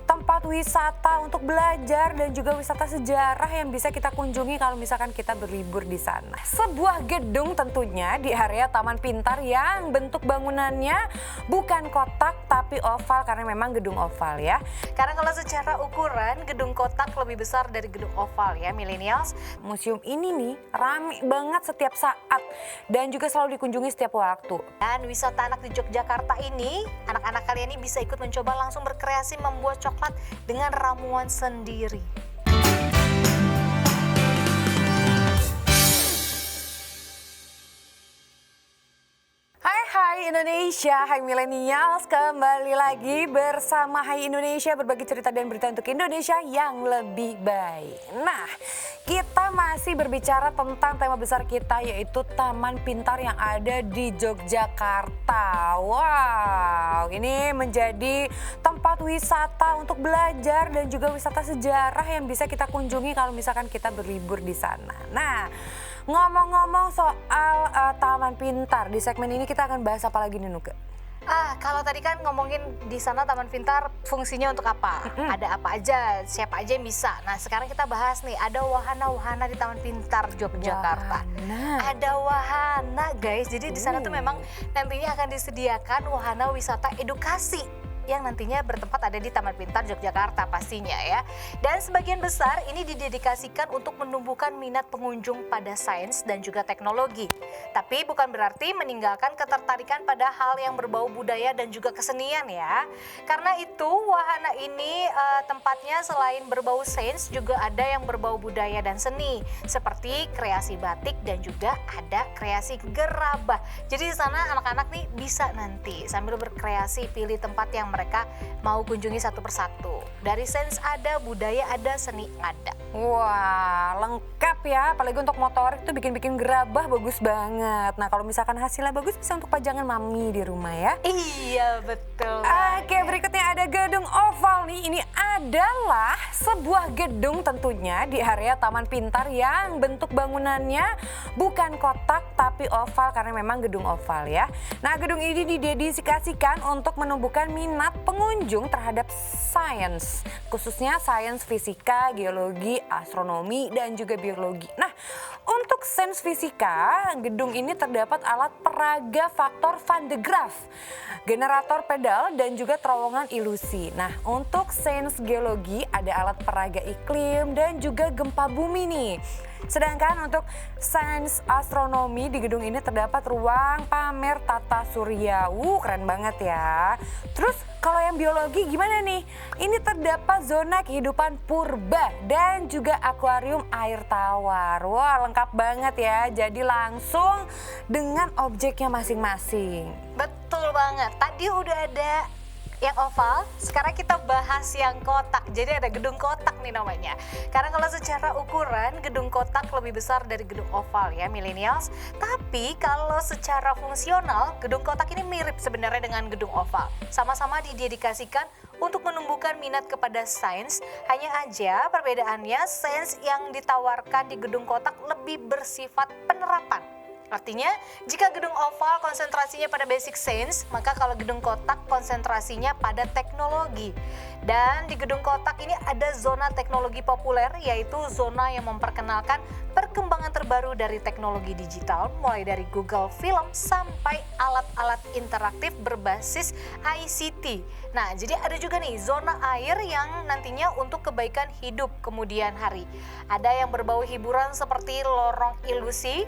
tempat wisata untuk belajar dan juga wisata sejarah yang bisa kita kunjungi kalau misalkan kita berlibur di sana. Sebuah gedung tentunya di area Taman Pintar yang bentuk bangunannya bukan kotak tapi oval karena memang gedung oval ya. Karena kalau secara ukuran gedung kotak lebih besar dari gedung oval ya millennials. Museum ini nih rame banget setiap saat dan juga selalu dikunjungi setiap waktu. Dan wisata anak di Yogyakarta ini, anak-anak kalian ini bisa ikut mencoba langsung berkreasi membuat coklat dengan ramuan sendiri. Hai Indonesia, hai millennials, kembali lagi bersama Hai Indonesia, berbagi cerita dan berita untuk Indonesia yang lebih baik. Nah, kita masih berbicara tentang tema besar kita yaitu Taman Pintar yang ada di Yogyakarta. Wow, ini menjadi tempat wisata untuk belajar dan juga wisata sejarah yang bisa kita kunjungi kalau misalkan kita berlibur di sana. Nah, ngomong-ngomong soal Taman Pintar, di segmen ini kita akan bahas apa lagi nih Nuke? Kalau tadi kan ngomongin di sana Taman Pintar fungsinya untuk apa? Ada apa aja, siapa aja yang bisa. Nah sekarang kita bahas nih, ada wahana-wahana di Taman Pintar Yogyakarta. Ada wahana guys, jadi di sana tuh memang nantinya akan disediakan wahana wisata edukasi yang nantinya bertempat ada di Taman Pintar Yogyakarta pastinya ya. Dan sebagian besar ini didedikasikan untuk menumbuhkan minat pengunjung pada sains dan juga teknologi. Tapi bukan berarti meninggalkan ketertarikan pada hal yang berbau budaya dan juga kesenian ya. Karena itu wahana ini tempatnya selain berbau sains juga ada yang berbau budaya dan seni. Seperti kreasi batik dan juga ada kreasi gerabah. Jadi di sana anak-anak nih bisa nanti sambil berkreasi pilih tempat yang mereka mau kunjungi satu persatu. Dari sains ada, budaya ada, seni ada. Wah, lengkap ya. Apalagi untuk motorik tuh bikin-bikin gerabah bagus banget. Nah, kalau misalkan hasilnya bagus bisa untuk pajangan mami di rumah ya. Iya, betul. Oke, berikutnya ada gedung oval nih. Ini adalah sebuah gedung tentunya di area Taman Pintar yang bentuk bangunannya bukan kotak tapi oval karena memang gedung oval ya. Nah, gedung ini didedikasikan untuk menumbuhkan minat pengunjung terhadap sains, khususnya sains fisika, geologi, astronomi, dan juga biologi. Nah, untuk sains fisika, gedung ini terdapat alat peraga faktor Van de Graaff, generator pedal, dan juga terowongan ilusi. Nah, untuk sains geologi ada alat peraga iklim dan juga gempa bumi nih. Sedangkan untuk sains astronomi di gedung ini terdapat ruang pamer tata surya. Keren banget ya. Terus kalau yang biologi gimana nih? Ini terdapat zona kehidupan purba dan juga akuarium air tawar. Wah, lengkap banget ya. Jadi langsung dengan objeknya masing-masing. Betul banget. Tadi udah ada yang oval, sekarang kita bahas yang kotak. Jadi ada gedung kotak nih namanya. Karena kalau secara ukuran gedung kotak lebih besar dari gedung oval ya millennials. Tapi kalau secara fungsional gedung kotak ini mirip sebenarnya dengan gedung oval. Sama-sama didedikasikan untuk menumbuhkan minat kepada sains. Hanya aja perbedaannya sains yang ditawarkan di gedung kotak lebih bersifat penerapan. Artinya, jika gedung oval konsentrasinya pada basic science, maka kalau gedung kotak konsentrasinya pada teknologi. Dan di gedung kotak ini ada zona teknologi populer, yaitu zona yang memperkenalkan perkembangan terbaru dari teknologi digital, mulai dari Google Film sampai alat-alat interaktif berbasis ICT. Nah, jadi ada juga nih zona air yang nantinya untuk kebaikan hidup kemudian hari. Ada yang berbau hiburan seperti lorong ilusi,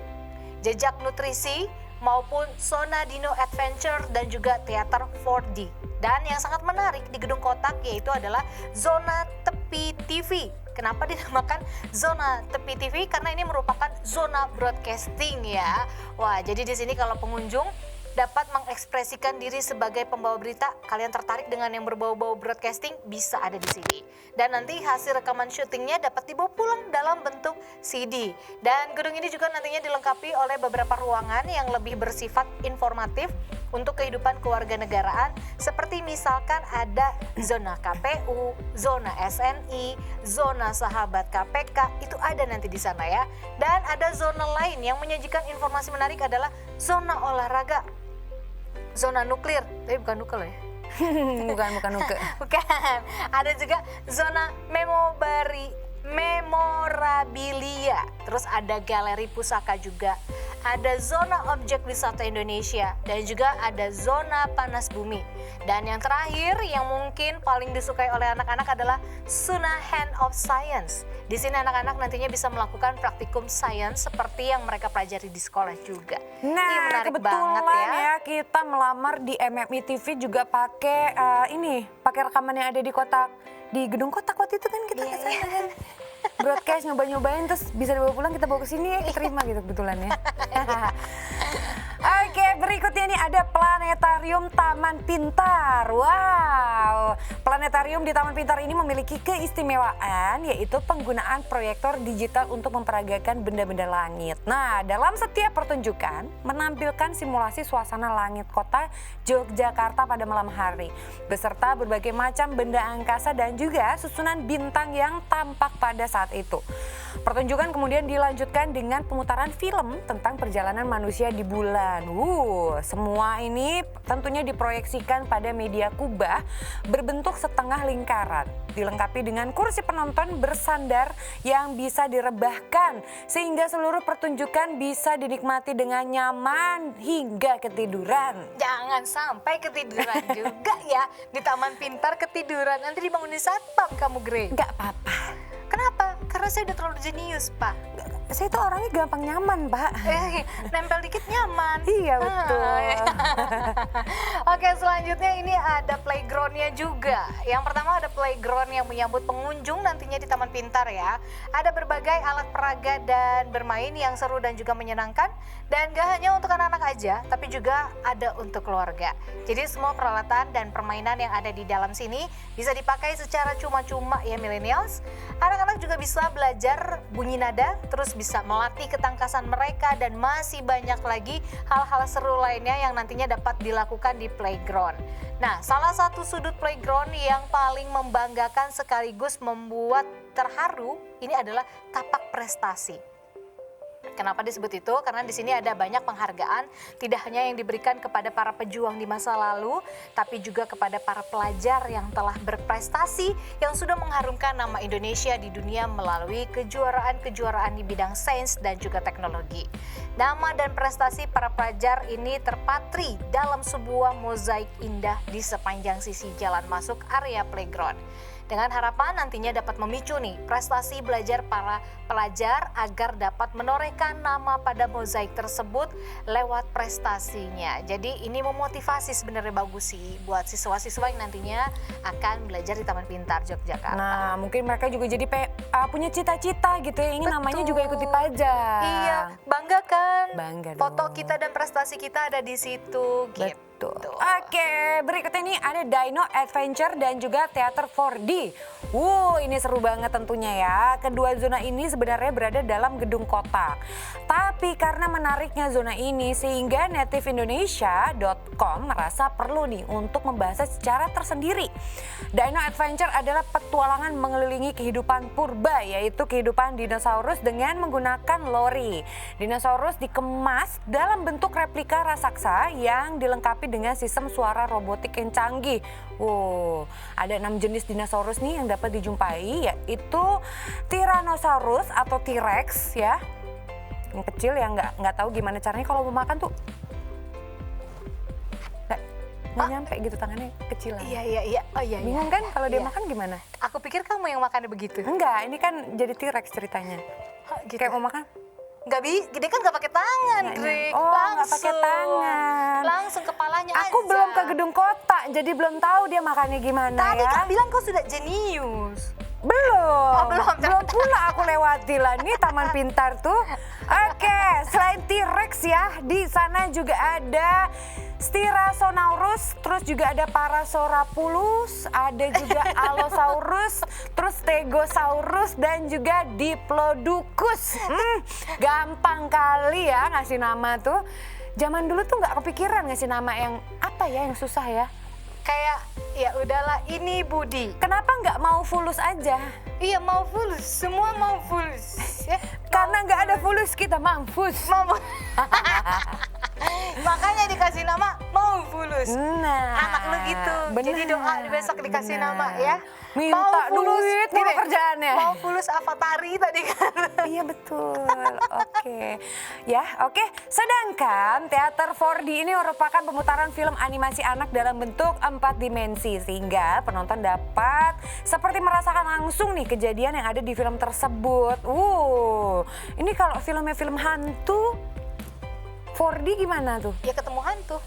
jejak nutrisi, maupun zona Dino Adventure dan juga teater 4D. Dan yang sangat menarik di gedung kotak yaitu adalah zona tepi TV. Kenapa dinamakan zona tepi TV? Karena ini merupakan zona broadcasting ya. Wah, jadi di sini kalau pengunjung dapat mengekspresikan diri sebagai pembawa berita, kalian tertarik dengan yang berbau-bau broadcasting, bisa ada di sini. Dan nanti hasil rekaman syutingnya dapat dibawa pulang dalam bentuk CD. Dan gedung ini juga nantinya dilengkapi oleh beberapa ruangan yang lebih bersifat informatif untuk kehidupan kewarganegaraan, seperti misalkan ada zona KPU, zona SNI, zona sahabat KPK, itu ada nanti di sana ya. Dan ada zona lain yang menyajikan informasi menarik adalah zona olahraga, zona nuklir, tapi bukan nuklir ya. Bukan Uke. Bukan. Ada juga zona memorabilia. Terus ada galeri pusaka juga. Ada zona objek wisata Indonesia dan juga ada zona panas bumi. Dan yang terakhir yang mungkin paling disukai oleh anak-anak adalah zona hand of science. Di sini anak-anak nantinya bisa melakukan praktikum sains seperti yang mereka pelajari di sekolah juga. Ini Nah, menarik kebetulan banget ya. kita melamar di MMI TV juga pakai pakai rekaman yang ada di kotak, di gedung kotak waktu itu kan kita Iya, kesana kan. Broadcast nyobain terus bisa dibawa pulang, kita bawa ke sini ya, terima gitu kebetulan ya. Oke, berikutnya nih ada planetarium Taman Pintar. Wow, planetarium di Taman Pintar ini memiliki keistimewaan yaitu penggunaan proyektor digital untuk memperagakan benda-benda langit. Nah, dalam setiap pertunjukan menampilkan simulasi suasana langit kota Yogyakarta pada malam hari beserta berbagai macam benda angkasa dan juga susunan bintang yang tampak pada saat itu. Pertunjukan kemudian dilanjutkan dengan pemutaran film tentang perjalanan manusia di bulan. Semua ini tentunya diproyeksikan pada media kubah berbentuk setengah lingkaran, dilengkapi dengan kursi penonton bersandar yang bisa direbahkan sehingga seluruh pertunjukan bisa dinikmati dengan nyaman hingga ketiduran. Jangan sampai ketiduran juga ya. Di Taman Pintar ketiduran, nanti dibangunin satpam kamu, Grey. Nggak apa-apa. Kenapa? Karena saya udah terlalu jenius, Pak. Saya tuh orangnya gampang nyaman, Pak. Nempel dikit nyaman. Iya, betul. Oke, selanjutnya ini ada playgroundnya juga. Yang pertama ada playground yang menyambut pengunjung nantinya di Taman Pintar ya. Ada berbagai alat peraga dan bermain yang seru dan juga menyenangkan. Dan gak hanya untuk anak-anak aja, tapi juga ada untuk keluarga. Jadi semua peralatan dan permainan yang ada di dalam sini bisa dipakai secara cuma-cuma ya millennials. Anak-anak juga bisa belajar bunyi nada, terus bisa melatih ketangkasan mereka dan masih banyak lagi hal-hal seru lainnya yang nantinya dapat dilakukan di playground. Nah, salah satu sudut playground yang paling membanggakan sekaligus membuat terharu ini adalah tapak prestasi. Kenapa disebut itu? Karena di sini ada banyak penghargaan, tidak hanya yang diberikan kepada para pejuang di masa lalu, tapi juga kepada para pelajar yang telah berprestasi, yang sudah mengharumkan nama Indonesia di dunia melalui kejuaraan-kejuaraan di bidang sains dan juga teknologi. Nama dan prestasi para pelajar ini terpatri dalam sebuah mozaik indah di sepanjang sisi jalan masuk area playground. Dengan harapan nantinya dapat memicu nih prestasi belajar para pelajar agar dapat menorehkan nama pada mozaik tersebut lewat prestasinya. Jadi ini memotivasi sebenarnya bagus sih buat siswa-siswa yang nantinya akan belajar di Taman Pintar Yogyakarta. Nah, mungkin mereka juga jadi punya cita-cita gitu ya, ingin namanya Betul. juga ikut dipajang. Iya, bangga kan? Bangga Foto dong. kita dan prestasi kita ada di situ gitu. Betul. Oke, berikutnya nih ada Dino Adventure dan juga Teater 4D. Ini seru banget tentunya ya. Kedua zona ini sebenarnya berada dalam gedung kotak. Tapi karena menariknya zona ini sehingga nativindonesia.com merasa perlu nih untuk membahasnya secara tersendiri. Dino Adventure adalah petualangan mengelilingi kehidupan purba, yaitu kehidupan dinosaurus dengan menggunakan lori. Dinosaurus dikemas dalam bentuk replika raksasa yang dilengkapi dengan sistem suara robotik yang canggih. Ada 6 jenis dinosaurus nih yang dapat dijumpai, yaitu Tyrannosaurus atau T-Rex ya. Yang kecil yang nggak tahu gimana caranya kalau mau makan tuh. Nggak nyampe gitu tangannya kecilan. Iya. Oh iya. Bingung kan kalau dia Iya. makan gimana? Aku pikir kamu yang makannya begitu. Enggak, ini kan jadi T-Rex ceritanya. Gitu. Kayak mau makan? Dia kan nggak pakai tangan, Nggak, Greg. oh, nggak pakai tangan. Langsung kepalanya aja. Aku belum ke gedung kota, jadi belum tahu dia makannya gimana Tadi ya. kan bilang kau sudah jenius. Belum. Oh, belum. Pula aku lewati lah nih Taman Pintar tuh. Oke, selain T-Rex ya, di sana juga ada Styracosaurus, terus juga ada Parasaurolophus, ada juga Allosaurus, terus Stegosaurus dan juga Diplodocus. Gampang kali ya ngasih nama tuh. Zaman dulu tuh nggak kepikiran ngasih nama yang apa ya yang susah ya. Kayak ya udahlah ini Budi. Kenapa nggak mau fulus aja? Iya mau fulus, semua mau fulus. Ya, Karena nggak ada fulus kita mampus. mau. Makanya dikasih nama Maufulus. Nah, Anak lu gitu. Jadi benar, doa besok dikasih benar. nama ya. Minta Maufulus, duit mulu gini, kerjaannya. Maufulus Avatari tadi kan. Iya betul, oke. Ya, oke. Sedangkan teater 4D ini merupakan pemutaran film animasi anak dalam bentuk 4 dimensi. Sehingga penonton dapat seperti merasakan langsung nih kejadian yang ada di film tersebut. Ini kalau filmnya film hantu, 4D gimana tuh? Ya ketemu hantu.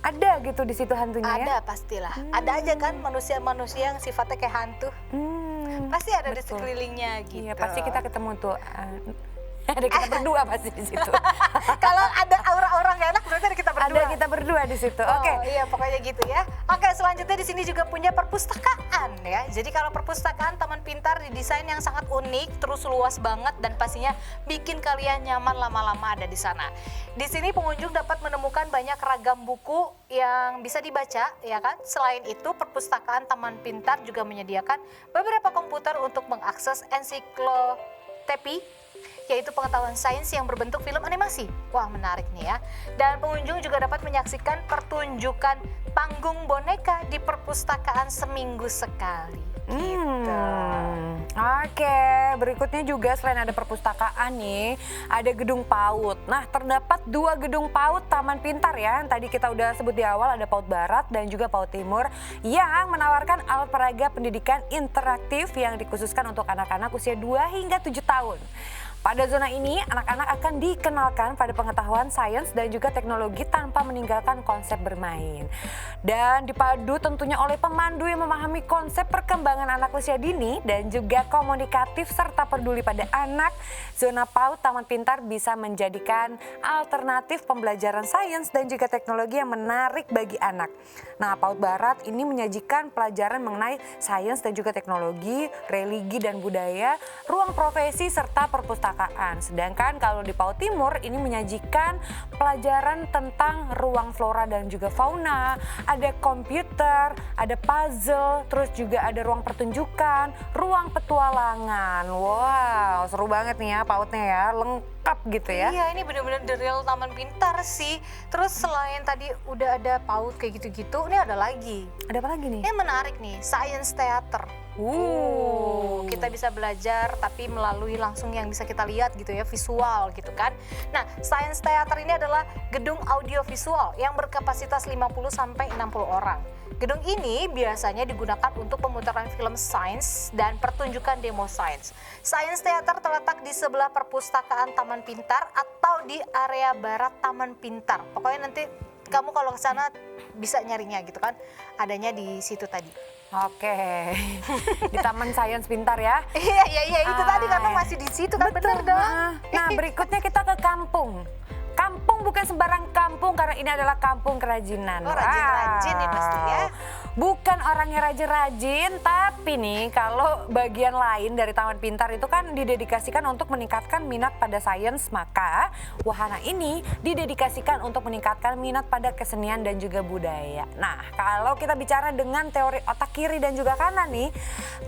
Ada gitu di situ hantunya ya? Ada pastilah. Ada aja kan manusia-manusia yang sifatnya kayak hantu. Pasti ada di betul. sekelilingnya gitu. Iya, pasti kita ketemu tuh. Ada kita berdua pasti di situ. Kalau ada aura-aura gak enak berarti ada kita berdua. Ada kita berdua di situ. Oke. Iya pokoknya gitu ya. Oke, selanjutnya di sini juga punya perpustakaan ya. Jadi kalau perpustakaan Taman Pintar didesain yang sangat unik, terus luas banget dan pastinya bikin kalian nyaman lama-lama ada di sana. Di sini pengunjung dapat menemukan banyak ragam buku yang bisa dibaca ya kan. Selain itu perpustakaan Taman Pintar juga menyediakan beberapa komputer untuk mengakses ensiklopedia, yaitu pengetahuan sains yang berbentuk film animasi. Wah, menarik nih ya. Dan pengunjung juga dapat menyaksikan pertunjukan panggung boneka di perpustakaan seminggu sekali. Gitu. Oke, berikutnya juga selain ada perpustakaan nih, ada gedung PAUD. Nah, terdapat 2 gedung PAUD Taman Pintar ya. Yang tadi kita udah sebut di awal, ada PAUD Barat dan juga PAUD Timur yang menawarkan alat peraga pendidikan interaktif yang dikhususkan untuk anak-anak usia 2 hingga 7 tahun. Pada zona ini, anak-anak akan dikenalkan pada pengetahuan sains dan juga teknologi tanpa meninggalkan konsep bermain. Dan dipadu tentunya oleh pemandu yang memahami konsep perkembangan anak usia dini dan juga komunikatif serta peduli pada anak. Zona PAUD Taman Pintar bisa menjadikan alternatif pembelajaran sains dan juga teknologi yang menarik bagi anak. Nah, PAUD Barat ini menyajikan pelajaran mengenai sains dan juga teknologi, religi dan budaya, ruang profesi serta perpustakaan. Sedangkan kalau di PAUD Timur ini menyajikan pelajaran tentang ruang flora dan juga fauna, ada komputer, ada puzzle, terus juga ada ruang pertunjukan, ruang petualangan. Wow, seru banget nih ya PAUD-nya ya, lengkap gitu ya. Iya, ini benar-benar the real Taman Pintar sih. Terus selain tadi udah ada PAUD kayak gitu-gitu, ini ada lagi. Ada apa lagi nih? Ini menarik nih, Science Theater. Kita bisa belajar tapi melalui langsung yang bisa kita lihat gitu ya, visual gitu kan. Nah, Science Theater ini adalah gedung audiovisual yang berkapasitas 50 sampai 60 orang. Gedung ini biasanya digunakan untuk pemutaran film sains dan pertunjukan demo sains. Science Theater terletak di sebelah perpustakaan Taman Pintar atau di area barat Taman Pintar. Pokoknya nanti kamu kalau ke sana bisa nyarinya gitu kan. Adanya di situ tadi. Oke, di Taman Sains Pintar ya. Iya, itu tadi karena masih di situ kan, bener dong. Nah, berikutnya kita ke kampung. Kampung bukan sembarang kampung karena ini adalah kampung kerajinan. Oh, rajin-rajin nih pasti ya. Bukan orangnya rajin-rajin, tapi nih kalau bagian lain dari Taman Pintar itu kan didedikasikan untuk meningkatkan minat pada sains, maka wahana ini didedikasikan untuk meningkatkan minat pada kesenian dan juga budaya. Nah, kalau kita bicara dengan teori otak kiri dan juga kanan nih,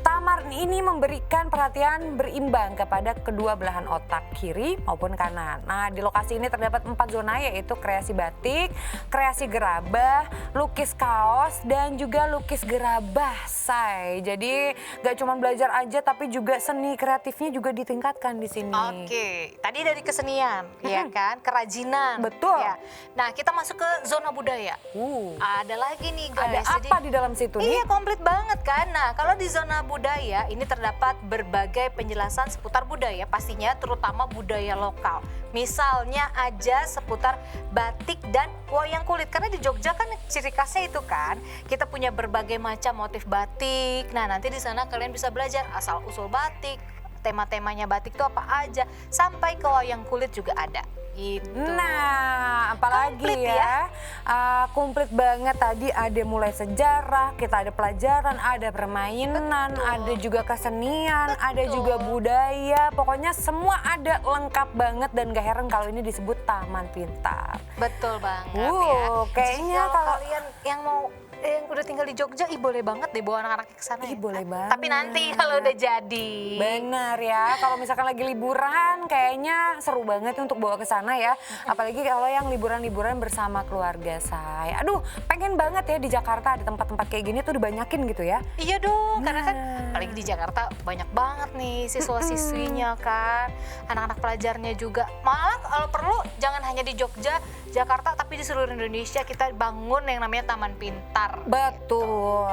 taman ini memberikan perhatian berimbang kepada kedua belahan otak kiri maupun kanan. Nah, di lokasi ini terdapat 4 zona yaitu kreasi batik, kreasi gerabah, lukis kaos dan juga lukis gerabah, say. Jadi gak cuma belajar aja tapi juga seni kreatifnya juga ditingkatkan di sini. Oke, tadi dari kesenian, ya kan, kerajinan. Betul. Ya. Nah, kita masuk ke zona budaya. Ada lagi nih guys. Ada apa di dalam situ nih? Iya, komplit banget kan. Nah, kalau di zona budaya ini terdapat berbagai penjelasan seputar budaya, pastinya terutama budaya lokal. Misalnya aja seputar batik dan wayang kulit. Karena di Jogja kan ciri khasnya itu kan, kita punya berbagai macam motif batik. Nah, nanti di sana kalian bisa belajar asal-usul batik, tema-temanya batik itu apa aja, sampai ke wayang kulit juga ada. Gitu. Nah, apalagi Komplit ya, komplit banget tadi ada mulai sejarah, kita ada pelajaran, ada permainan, ada juga kesenian, ada juga budaya, pokoknya semua ada lengkap banget dan gak heran kalau ini disebut Taman Pintar. Betul banget ya. Kayaknya Jadi kalau kalian yang mau yang udah tinggal di Jogja, boleh banget deh bawa anak-anaknya ke sana. Ih, Ya. boleh Tapi nanti banget. kalau udah jadi. Benar ya, kalau misalkan lagi liburan kayaknya seru banget untuk bawa ke sana ya. Apalagi kalau yang liburan-liburan bersama keluarga saya. Aduh, pengen banget ya di Jakarta ada tempat-tempat kayak gini tuh dibanyakin gitu ya. Iya dong, karena kan Nah. apalagi di Jakarta banyak banget nih siswa-siswinya kan, anak-anak pelajarnya juga. Malah kalau perlu jangan hanya di Jogja, Jakarta, tapi di seluruh Indonesia kita bangun yang namanya Taman Pintar. Betul.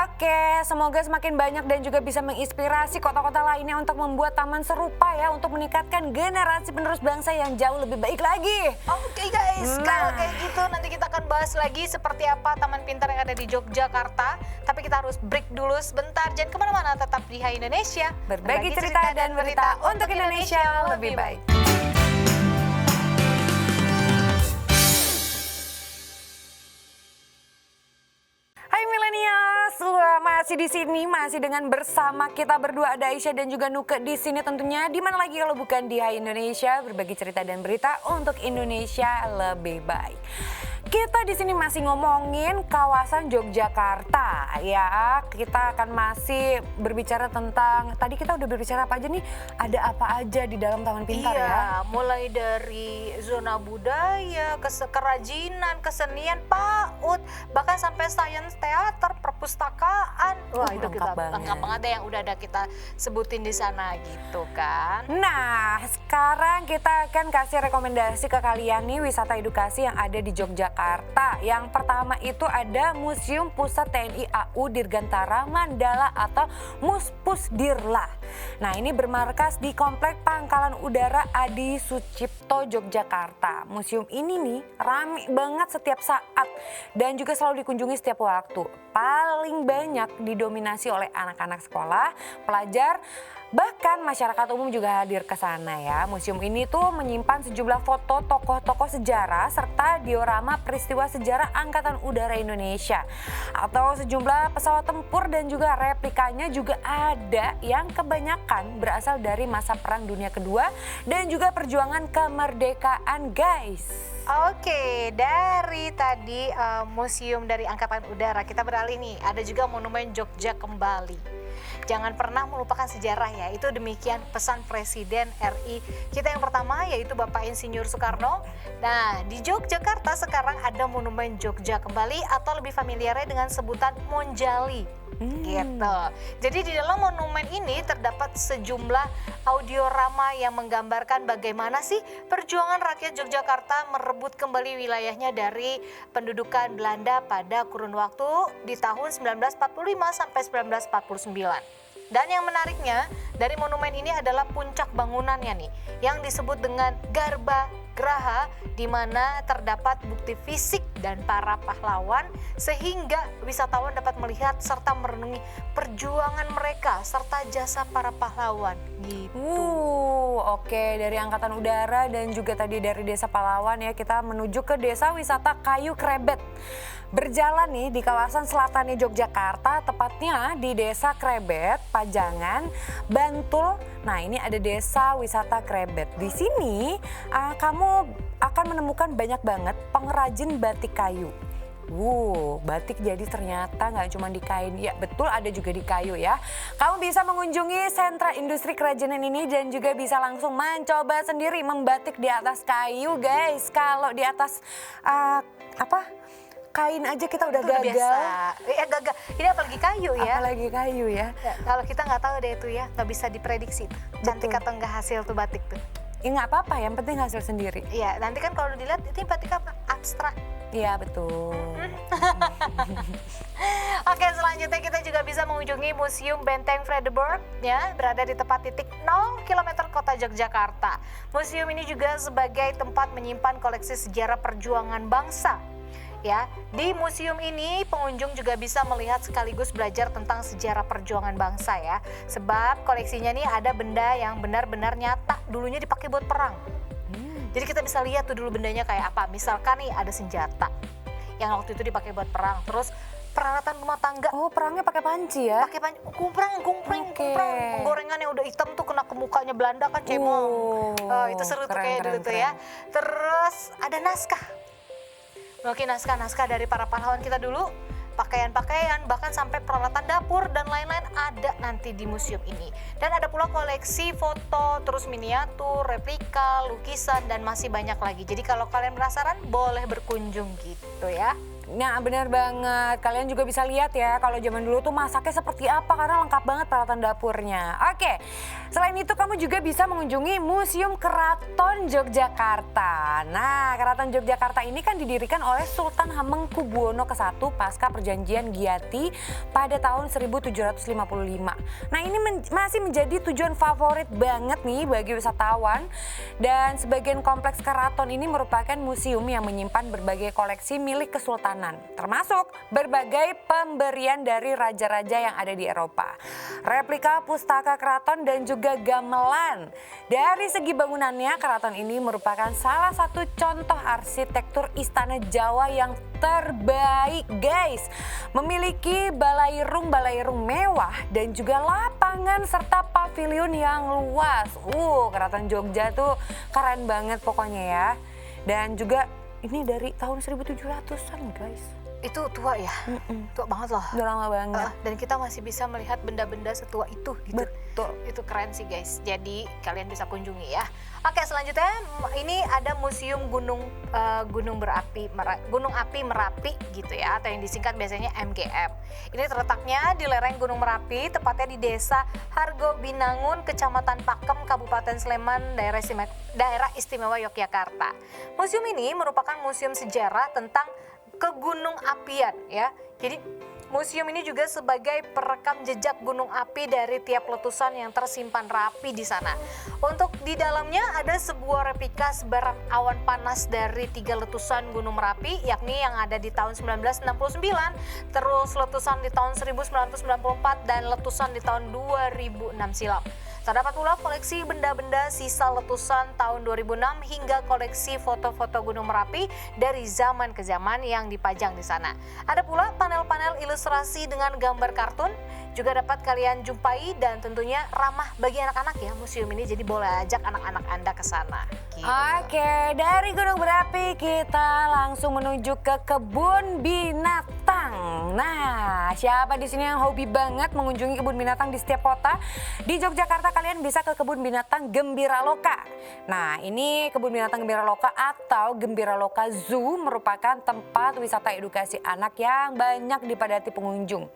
Oke, semoga semakin banyak dan juga bisa menginspirasi kota-kota lainnya untuk membuat taman serupa ya untuk meningkatkan generasi penerus bangsa yang jauh lebih baik lagi. Oke guys, Nah. kalau kayak gitu nanti kita akan bahas lagi seperti apa Taman Pintar yang ada di Yogyakarta. Tapi kita harus break dulu sebentar, jangan kemana-mana, tetap di Hai Indonesia. Berbagi cerita dan berita untuk Indonesia lebih baik. Hai Millennials, wah, masih di sini, masih dengan bersama kita berdua ada Aisyah dan juga Nuke di sini tentunya. Di mana lagi kalau bukan di Hai Indonesia, berbagi cerita dan berita untuk Indonesia lebih baik. Kita di sini masih ngomongin kawasan Yogyakarta ya. Kita akan masih berbicara tentang, tadi kita udah berbicara apa aja nih? Ada apa aja di dalam Taman Pintar Iya, ya? mulai dari zona budaya, kerajinan, kesenian, PAUD, bahkan sampai sains teater, perpustakaan. Wah, itu lengkap kita banget. lengkap banget deh yang udah ada kita sebutin di sana gitu kan. Nah, sekarang kita akan kasih rekomendasi ke kalian nih wisata edukasi yang ada di Yogyakarta. Yang pertama itu ada Museum Pusat TNI AU Dirgantara Mandala atau Muspusdirla. Nah, ini bermarkas di Komplek Pangkalan Udara Adi Sucipto, Yogyakarta. Museum ini nih rame banget setiap saat dan juga selalu dikunjungi setiap waktu. Paling banyak didominasi oleh anak-anak sekolah, pelajar, bahkan masyarakat umum juga hadir ke sana ya. Museum ini tuh menyimpan sejumlah foto tokoh-tokoh sejarah serta diorama peristiwa sejarah Angkatan Udara Indonesia. Atau sejumlah pesawat tempur dan juga replikanya juga ada yang kebanyakan berasal dari masa Perang Dunia Kedua dan juga perjuangan kemerdekaan, guys. Oke, dari tadi museum dari Angkatan Udara, kita beralih nih, ada juga Monumen Jogja Kembali. Jangan pernah melupakan sejarah ya, itu demikian pesan Presiden RI kita yang pertama yaitu Bapak Insinyur Soekarno. Nah, di Yogyakarta sekarang ada Monumen Jogja Kembali atau lebih familiarnya dengan sebutan Monjali. Gitu. Jadi di dalam monumen ini terdapat sejumlah audiorama yang menggambarkan bagaimana sih perjuangan rakyat Yogyakarta merebut kembali wilayahnya dari pendudukan Belanda pada kurun waktu di tahun 1945 sampai 1949. Dan yang menariknya dari monumen ini adalah puncak bangunannya nih yang disebut dengan Garba Graha, di mana terdapat bukti fisik dan para pahlawan sehingga wisatawan dapat melihat serta merenungi perjuangan mereka serta jasa para pahlawan gitu. Oke, dari Angkatan Udara dan juga tadi dari Desa Pahlawan ya, kita menuju ke Desa Wisata Kayu Krebet. Berjalan nih di kawasan selatannya Yogyakarta, tepatnya di Desa Krebet, Pajangan, Bantul. Nah, ini ada Desa Wisata Krebet. Di sini kamu akan menemukan banyak banget pengrajin batik kayu. Batik jadi ternyata nggak cuma di kain, ya betul ada juga di kayu ya. Kamu bisa mengunjungi sentra industri kerajinan ini dan juga bisa langsung mencoba sendiri membatik di atas kayu, guys. Kalau di atas kain aja kita udah gagal. Biasa. Gagal. Ini apalagi kayu ya. Apalagi kayu ya. Kalau kita nggak tahu deh itu ya, nggak bisa diprediksi tuh. Cantik Betul. atau enggak hasil tuh batik tuh. Ya nggak apa-apa, yang penting hasil sendiri. Iya, nanti kan kalau dilihat itu batik apa? Abstrak. Iya betul. Oke, selanjutnya kita juga bisa mengunjungi Museum Benteng Vredenburg ya, berada di tepat titik 0 km kota Yogyakarta. Museum ini juga sebagai tempat menyimpan koleksi sejarah perjuangan bangsa. Ya, di museum ini pengunjung juga bisa melihat sekaligus belajar tentang sejarah perjuangan bangsa ya. Sebab koleksinya nih ada benda yang benar-benar nyata dulunya dipakai buat perang. Jadi kita bisa lihat tuh dulu bendanya kayak apa. Misalkan nih ada senjata yang waktu itu dipakai buat perang. Terus peralatan rumah tangga. Oh, perangnya pakai panci ya? Pakai panci, kumprang. Oke. Gorengan yang udah hitam tuh kena ke mukanya Belanda kan cemong. Itu seru tuh kayak dulu tuh ya. Terus ada naskah. Mungkin naskah-naskah dari para pahlawan kita dulu. pakaian-pakaian, bahkan sampai peralatan dapur dan lain-lain ada nanti di museum ini. Dan ada pula koleksi foto, terus miniatur, replika, lukisan, dan masih banyak lagi. Jadi kalau kalian penasaran boleh berkunjung gitu ya. Nah benar banget, kalian juga bisa lihat ya kalau zaman dulu tuh masaknya seperti apa karena lengkap banget peralatan dapurnya. Oke, selain itu kamu juga bisa mengunjungi Museum Keraton Yogyakarta. Nah Keraton Yogyakarta ini kan didirikan oleh Sultan Hamengkubuwono ke-1 pasca perjanjian Giati pada tahun 1755. Nah ini masih menjadi tujuan favorit banget nih bagi wisatawan. Dan sebagian kompleks keraton ini merupakan museum yang menyimpan berbagai koleksi milik kesultanan, termasuk berbagai pemberian dari raja-raja yang ada di Eropa, replika pustaka keraton dan juga gamelan. Dari segi bangunannya, keraton ini merupakan salah satu contoh arsitektur istana Jawa yang terbaik guys. Memiliki balairung mewah dan juga lapangan serta pavilion yang luas. Keraton Jogja tuh keren banget pokoknya ya. Dan juga ini dari tahun 1700-an guys. Itu tua ya? Tua banget loh. Udah lama banget. Dan kita masih bisa melihat benda-benda setua itu gitu. Betul. Itu keren sih guys. Jadi kalian bisa kunjungi ya. Oke, selanjutnya ini ada Museum Gunung Api Merapi gitu ya, atau yang disingkat biasanya MGM. Ini terletaknya di lereng Gunung Merapi, tepatnya di Desa Hargobinangun, Kecamatan Pakem, Kabupaten Sleman, Daerah Istimewa Yogyakarta. Museum ini merupakan museum sejarah tentang kegunung apian ya. Jadi museum ini juga sebagai perekam jejak gunung api dari tiap letusan yang tersimpan rapi di sana. Untuk di dalamnya ada sebuah replika sebaran awan panas dari 3 letusan Gunung Merapi, yakni yang ada di tahun 1969, terus letusan di tahun 1994 dan letusan di tahun 2006 silam. Terdapat pula koleksi benda-benda sisa letusan tahun 2006 hingga koleksi foto-foto Gunung Merapi dari zaman ke zaman yang dipajang di sana. Ada pula panel-panel ilustrasi dengan gambar kartun juga dapat kalian jumpai, dan tentunya ramah bagi anak-anak ya museum ini, jadi boleh ajak anak-anak Anda ke sana. Gitu. Oke, dari Gunung Merapi kita langsung menuju ke kebun binatang. Nah, siapa di sini yang hobi banget mengunjungi kebun binatang di setiap kota? Di Yogyakarta kalian bisa ke kebun binatang Gembira Loka. Nah, ini kebun binatang Gembira Loka atau Gembira Loka Zoo merupakan tempat wisata edukasi anak yang banyak dipadati pengunjung.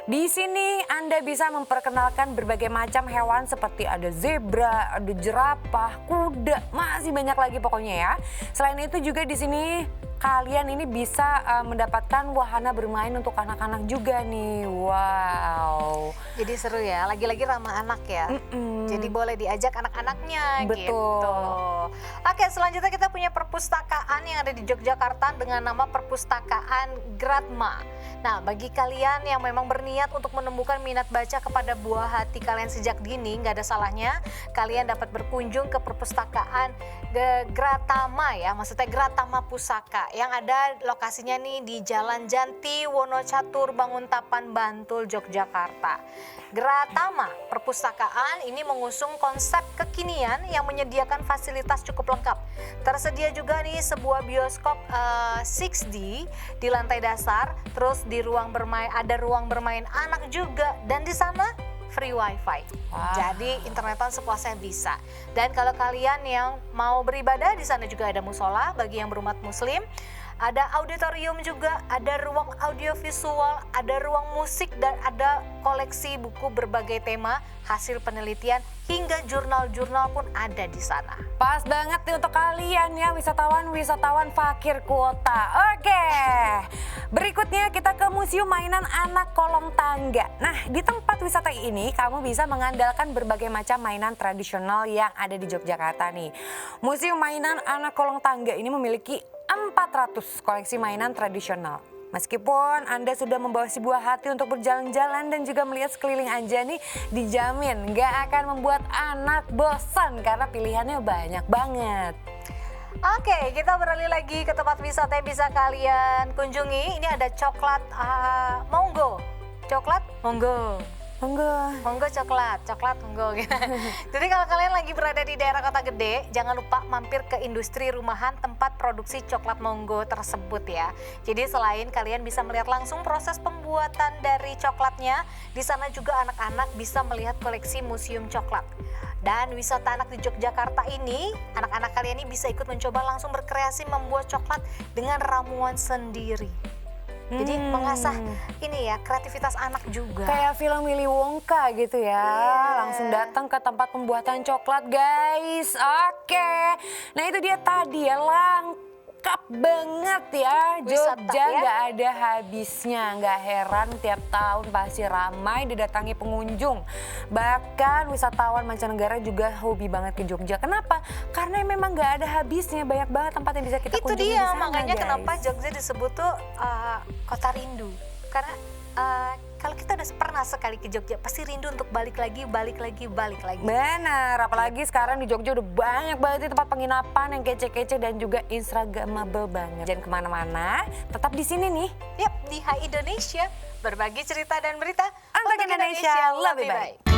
Di sini Anda bisa memperkenalkan berbagai macam hewan seperti ada zebra, ada jerapah, kuda, masih banyak lagi pokoknya ya. Selain itu juga di sini kalian ini bisa mendapatkan wahana bermain untuk anak-anak juga nih. Wow. Jadi seru ya, lagi-lagi ramah anak ya. Jadi boleh diajak anak-anaknya. Betul. Gitu. Oke, selanjutnya kita punya perpustakaan yang ada di Yogyakarta dengan nama Perpustakaan Gratma. Nah, bagi kalian yang memang berniat untuk menemukan minat baca kepada buah hati kalian sejak dini, nggak ada salahnya kalian dapat berkunjung ke Perpustakaan Gratama ya, maksudnya Gratama Pusaka yang ada lokasinya nih di Jalan Janti Wonocatur, Banguntapan, Bantul, Yogyakarta. Gratama Perpustakaan ini mengusung konsep kekinian yang menyediakan fasilitas cukup lengkap. Tersedia juga nih sebuah bioskop 6D di lantai dasar, terus di ruang bermain ada ruang bermain anak juga, dan di sana free wifi. Jadi internetan sepuasnya bisa. Dan kalau kalian yang mau beribadah, di sana juga ada musola bagi yang berumat muslim. Ada auditorium juga, ada ruang audiovisual, ada ruang musik, dan ada koleksi buku berbagai tema, hasil penelitian, hingga jurnal-jurnal pun ada di sana. Pas banget nih untuk kalian ya wisatawan fakir kuota. Oke, berikutnya kita ke Museum Mainan Anak Kolong Tangga. Nah, di tempat wisata ini kamu bisa mengandalkan berbagai macam mainan tradisional yang ada di Yogyakarta nih. Museum Mainan Anak Kolong Tangga ini memiliki 400 koleksi mainan tradisional. Meskipun Anda sudah membawa si buah hati untuk berjalan-jalan dan juga melihat sekeliling aja nih, dijamin gak akan membuat anak bosan karena pilihannya banyak banget. Oke, kita beralih lagi ke tempat wisata yang bisa kalian kunjungi. Ini ada coklat monggo. Coklat monggo. Monggo coklat monggo gitu. Jadi kalau kalian lagi berada di daerah kota gede, jangan lupa mampir ke industri rumahan tempat produksi coklat Monggo tersebut ya. Jadi selain kalian bisa melihat langsung proses pembuatan dari coklatnya, di sana juga anak-anak bisa melihat koleksi museum coklat. Dan wisata anak di Yogyakarta ini, anak-anak kalian ini bisa ikut mencoba langsung berkreasi membuat coklat dengan ramuan sendiri. Jadi mengasah ini ya kreativitas anak juga. Kayak film Willy Wonka gitu ya. Langsung datang ke tempat pembuatan coklat guys. Oke. Nah itu dia tadi ya, lengkap banget ya. Wisata, Jogja ya. nggak ada habisnya. Nggak heran tiap tahun pasti ramai didatangi pengunjung. Bahkan wisatawan mancanegara juga hobi banget ke Jogja. Kenapa? Karena memang nggak ada habisnya. Banyak banget tempat yang bisa kita Itu kunjungi dia di sana, makanya guys. kenapa Jogja disebut tuh kota rindu. Karena kalau kita udah pernah sekali ke Jogja pasti rindu untuk balik lagi. Benar, apalagi sekarang di Jogja udah banyak banget tempat penginapan yang kece-kece dan juga instagramable banget. Jangan kemana-mana, tetap di sini nih. Yap, di Hai Indonesia berbagi cerita dan berita Untuk Indonesia lebih baik.